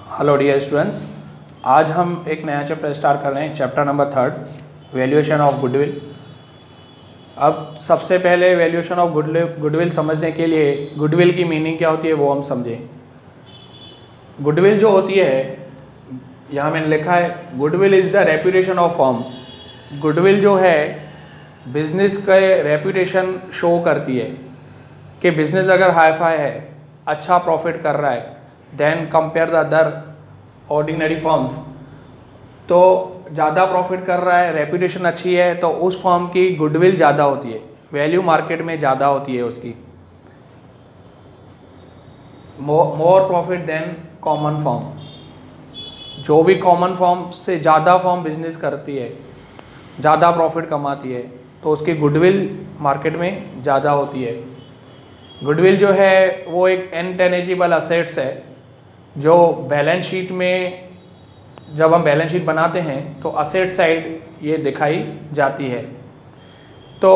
Hello dear students, आज हम एक नया चैप्टर स्टार्ट कर रहे हैं, chapter number 3, valuation of goodwill. अब सबसे पहले वैल्यूएशन ऑफ गुडविल समझने के लिए गुडविल की मीनिंग क्या होती है वो हम समझें। गुडविल जो होती है, यहाँ मैंने लिखा है goodwill is the reputation of firm. Goodwill जो है बिजनेस का रेपुटेशन शो करती है कि बिजनेस अगर हाई फाई है, अच्छा प्रॉफिट कर रहा है, then compare the other ordinary firms, तो ज़्यादा प्रॉफिट कर रहा है, रेपुटेशन अच्छी है, तो उस फर्म की गुडविल ज़्यादा होती है, वैल्यू मार्केट में ज़्यादा होती है उसकी, more profit than common firm. जो भी कॉमन फर्म से ज़्यादा फर्म बिजनेस करती है, ज़्यादा प्रॉफिट कमाती है, तो उसकी गुडविल मार्केट में ज़्यादा होती है। गुडविल जो है वो एक इनटेंजिबल असेट्स है जो बैलेंस शीट में, जब हम बैलेंस शीट बनाते हैं तो असेट साइड ये दिखाई जाती है। तो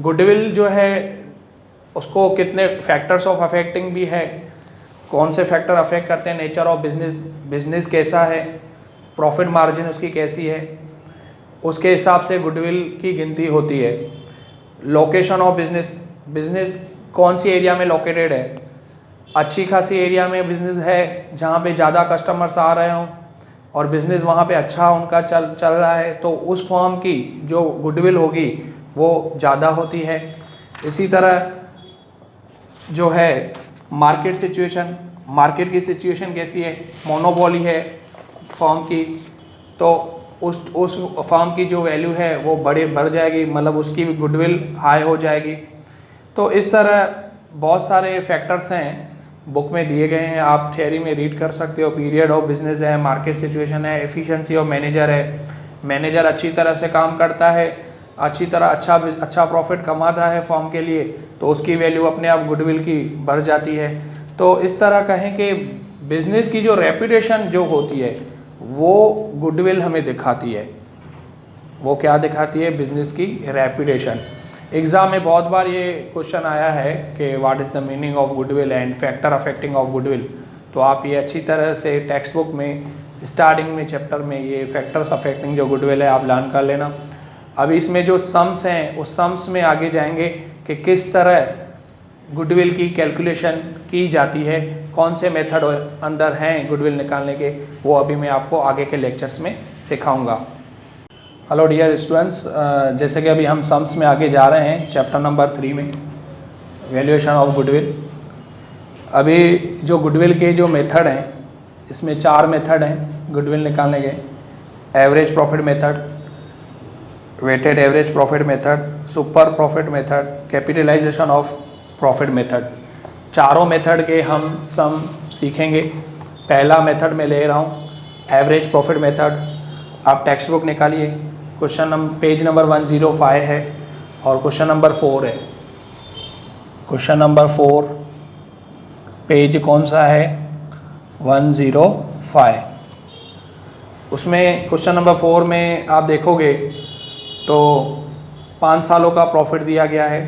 गुडविल जो है उसको कितने फैक्टर्स ऑफ अफेक्टिंग भी है, कौन से फैक्टर अफेक्ट करते हैं, नेचर ऑफ बिजनेस कैसा है, प्रॉफिट मार्जिन उसकी कैसी है, उसके हिसाब से गुडविल की गिनती होती है। लोकेशन ऑफ बिजनेस कौन सी एरिया में लोकेटेड है, अच्छी खासी एरिया में बिजनेस है जहाँ पे ज़्यादा कस्टमर्स आ रहे हों और बिज़नेस वहाँ पे अच्छा उनका चल रहा है, तो उस फर्म की जो गुडविल होगी वो ज़्यादा होती है। इसी तरह जो है मार्केट की सिचुएशन कैसी है, मोनोपोली है फर्म की, तो उस फर्म की जो वैल्यू है वो बढ़ जाएगी, मतलब उसकी भी गुडविल हाई हो जाएगी। तो इस तरह बहुत सारे फैक्टर्स हैं, बुक में दिए गए हैं, आप थियरी में रीड कर सकते हो। पीरियड ऑफ बिजनेस है, मार्केट सिचुएशन है, एफिशिएंसी ऑफ मैनेजर है, मैनेजर अच्छी तरह से काम करता है, अच्छी तरह अच्छा प्रॉफिट कमाता है फर्म के लिए, तो उसकी वैल्यू अपने आप गुडविल की बढ़ जाती है। तो इस तरह कहें कि बिजनेस की जो रेपुटेशन जो होती है वो गुडविल हमें दिखाती है। वो क्या दिखाती है? बिजनेस की रेपुटेशन। एग्ज़ाम में बहुत बार ये क्वेश्चन आया है कि what is the meaning of goodwill and factor affecting of goodwill. तो आप ये अच्छी तरह से टेक्स्ट बुक में स्टार्टिंग में चैप्टर में ये फैक्टर्स अफेक्टिंग जो गुडविल है आप लर्न कर लेना। अभी इसमें जो सम्स हैं उस सम्स में आगे जाएंगे कि किस तरह गुडविल की कैलकुलेशन की जाती है, कौन से मेथड अंदर हैं गुडविल निकालने के, वो अभी मैं आपको आगे के लेक्चर्स में सिखाऊंगा। हेलो डियर स्टूडेंट्स, जैसे कि अभी हम सम्स में आगे जा रहे हैं चैप्टर नंबर 3 में, वैल्यूएशन ऑफ गुडविल। अभी जो गुडविल के जो मेथड हैं, इसमें 4 मेथड हैं गुडविल निकालने के। Average profit method, weighted average profit method, super profit method, capitalization of profit method. चारों मेथड के हम सम सीखेंगे। पहला मेथड मैं ले रहा हूँ एवरेज प्रॉफिट मेथड। आप टेक्स्ट बुक निकालिए, पेज नंबर 105 है और क्वेश्चन नंबर 4 है। क्वेश्चन नंबर 4 पेज कौन सा है? 105। उसमें क्वेश्चन नंबर 4 में आप देखोगे तो 5 सालों का प्रॉफिट दिया गया है,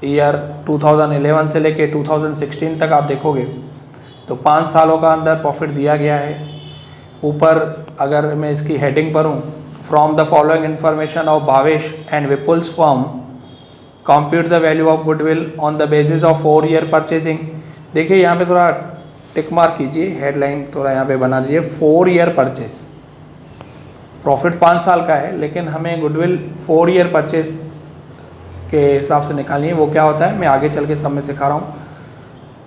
ईयर 2011 से लेके 2016 तक आप देखोगे तो 5 सालों का अंदर प्रॉफिट दिया गया है। ऊपर अगर मैं इसकी हेडिंग पर हूँ, from the following information of Bhavesh and Vipul's firm compute the value of goodwill on the basis of 4 year purchasing. देखिए यहाँ पे थोड़ा टिक मार्क कीजिए, हेडलाइन थोड़ा यहाँ पे बना दीजिए, 4 ईयर परचेज। प्रॉफिट 5 साल का है लेकिन हमें गुडविल 4 ईयर परचेज के हिसाब से निकालनी है। वो क्या होता है मैं आगे चल के सब में सिखा रहा हूँ।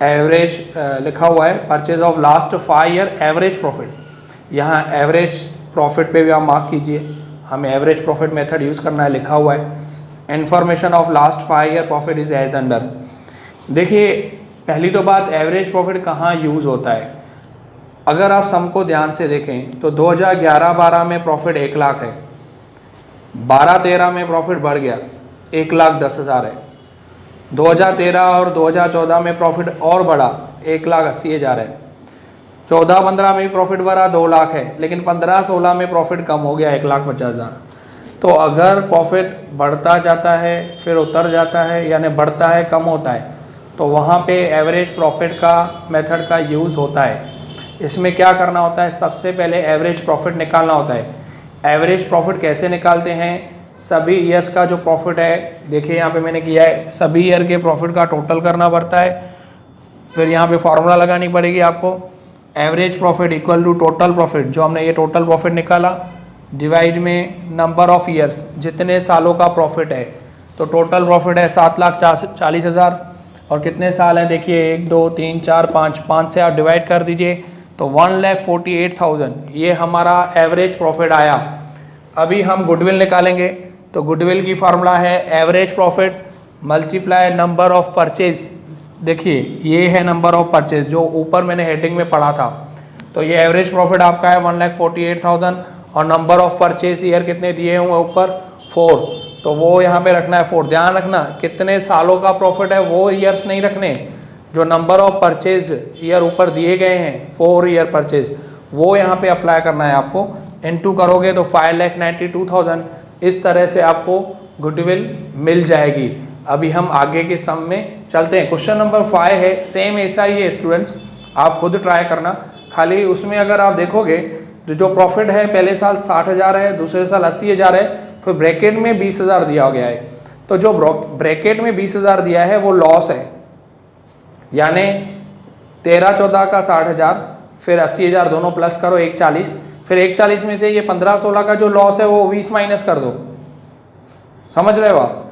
एवरेज लिखा हुआ है, purchase of last 5 year average profit. यहाँ एवरेज प्रॉफिट पे भी आप मार्क कीजिए, हमें एवरेज प्रॉफिट मेथड यूज़ करना है, लिखा हुआ है। Information of last 5 year profit is as under. देखिए पहली तो बात, एवरेज प्रॉफिट कहाँ यूज़ होता है? अगर आप सम को ध्यान से देखें तो 2011-12 में प्रॉफिट 1 लाख है, 12-13 में प्रॉफिट बढ़ गया 1,10,000 है, 2013 और 2014 में प्रॉफिट और बढ़ा 1,80,000 है, 14-15 में भी प्रॉफिट बढ़ा 2 लाख है, लेकिन 15-16 में प्रॉफिट कम हो गया 1,50,000। तो अगर प्रॉफिट बढ़ता जाता है फिर उतर जाता है, यानी बढ़ता है कम होता है, तो वहाँ पे एवरेज प्रॉफिट का मेथड का यूज़ होता है। इसमें क्या करना होता है, सबसे पहले एवरेज प्रॉफिट निकालना होता है। एवरेज प्रॉफिट कैसे निकालते हैं, सभी ईयर्स का जो प्रॉफिट है, देखिए यहाँ पे मैंने किया है, सभी ईयर के प्रॉफिट का टोटल करना पड़ता है, फिर यहाँ पे फॉर्मूला लगानी पड़ेगी आपको, average profit equal to total profit, जो हमने ये टोटल प्रॉफिट निकाला, डिवाइड में नंबर ऑफ ईयर्स, जितने सालों का प्रॉफिट है। तो टोटल प्रॉफिट है 7,40,000 और कितने साल हैं, देखिए 1 2 3 4 5 से आप डिवाइड कर दीजिए तो 1,48,000 ये हमारा एवरेज प्रॉफिट आया। अभी हम गुडविल निकालेंगे, तो गुडविल की फार्मूला है average profit multiply number of purchase. देखिए ये है नंबर ऑफ परचेज जो ऊपर मैंने हेडिंग में पढ़ा था, तो ये एवरेज प्रॉफिट आपका है 1,48,000 और नंबर ऑफ परचेज ईयर कितने दिए हुए ऊपर 4, तो वो यहाँ पे रखना है 4। ध्यान रखना कितने सालों का प्रॉफिट है वो ईयर्स नहीं रखने, जो नंबर ऑफ परचेज्ड ईयर ऊपर दिए गए हैं 4 ईयर परचेज, वो यहाँ पे अप्लाई करना है आपको। इनटू करोगे तो 5,92,000, इस तरह से आपको गुडविल मिल जाएगी। अभी हम आगे के सम में चलते हैं। क्वेश्चन नंबर 5 है, सेम ऐसा ही है स्टूडेंट्स, आप खुद ट्राई करना। खाली उसमें अगर आप देखोगे तो जो प्रॉफिट है पहले साल 60,000 है, दूसरे साल 80,000 है, फिर ब्रैकेट में 20,000 दिया गया है। तो जो ब्रैकेट में 20,000 दिया है वो लॉस है, यानी 13-14 का 60,000, फिर 80,000 दोनों प्लस करो 140, फिर 140 में से ये 15-16 का जो लॉस है वो 20 माइनस कर दो, समझ रहे हो आप।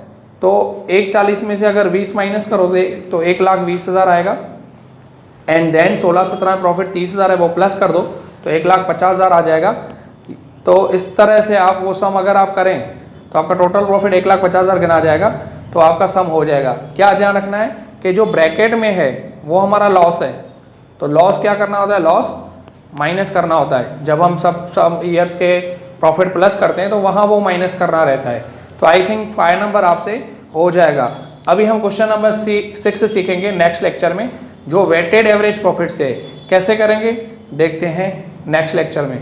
तो 140 में से अगर 20 माइनस करोगे तो 1,20,000 आएगा, एंड देन 16-17 में प्रॉफिट 30,000 है वो प्लस कर दो तो 1,50,000 आ जाएगा। तो इस तरह से आप वो सम अगर आप करें तो आपका टोटल प्रॉफिट 1,50,000 गिना जाएगा, तो आपका सम हो जाएगा। क्या ध्यान रखना है कि जो ब्रैकेट में है वो हमारा लॉस है, तो लॉस क्या करना होता है, लॉस माइनस करना होता है। जब हम सब ईयर्स के प्रॉफिट प्लस करते हैं तो वहाँ वो माइनस करना रहता है। तो आई थिंक 5 नंबर आपसे हो जाएगा। अभी हम क्वेश्चन नंबर 6 सीखेंगे नेक्स्ट लेक्चर में, जो वेटेड एवरेज प्रॉफिट से कैसे करेंगे देखते हैं नेक्स्ट लेक्चर में।